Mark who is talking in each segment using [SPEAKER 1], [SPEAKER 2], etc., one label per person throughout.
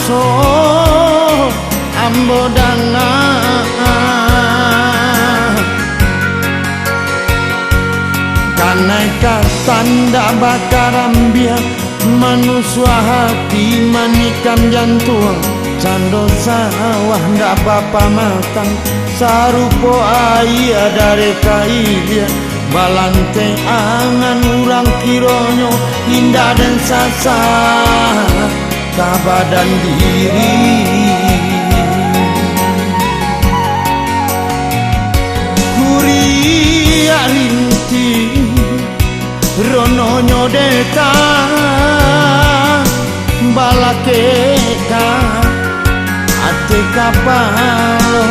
[SPEAKER 1] so ambo danga kanai tanda bakaran biar manusia hati manikam jantung cando sawah ndak bapa matang sarupo ayah dari kaidya balante angan urang kironyo indah dan sasa kabadan diri kuria rinti rono nyodeta balakeka ate kapalo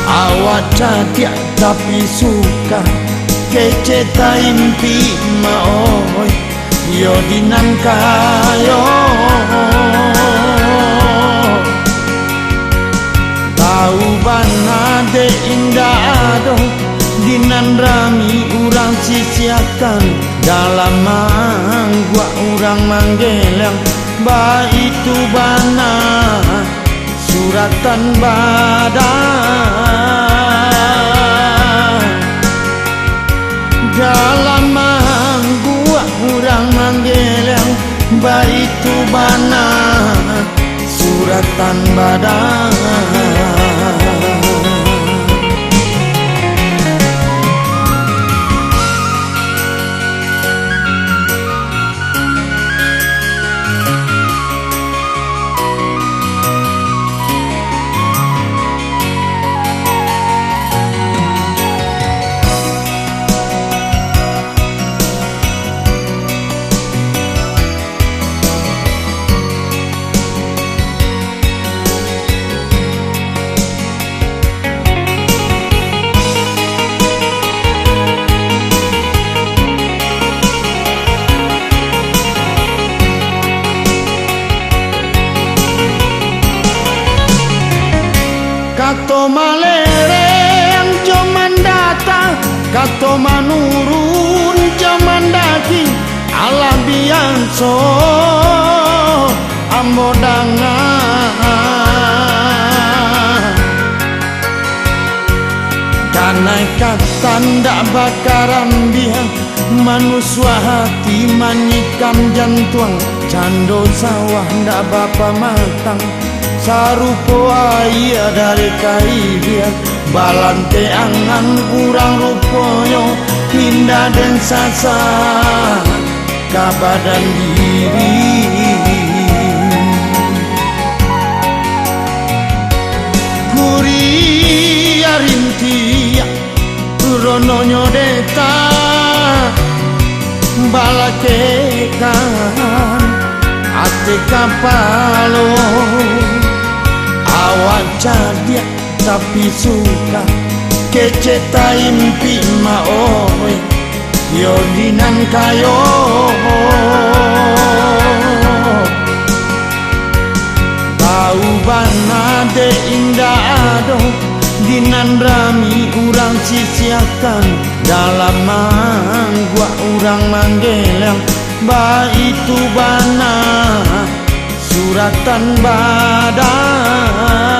[SPEAKER 1] awak cadia tapi suka kece taimpi maoy yo dinan kayo tahu banade indah ado dinan rami urang sisiakan dalam gua urang manggelang ba itu bana suratan badan dalam gua urang manggelang ba itu bana suratan badan. Kato malereng cuman datang, kato manurun cuman daki, alah bianso ambo dangan. Kanai tanda bakaran biang, manusia hati manikam jantung, cando sawah ndak bapa matang. Sarupo ayah dari kaidya balante angan urang rupoyo indah dan sasa kabadan diri kuria rintia rono nyodeta balakekan ate kapalo awak cadia tapi suka kece taimpi maoy yo dinan kayo tahu banade indah ado dinan rami urang sisiakan dalam gua urang manggelang ba itu bana suratan badan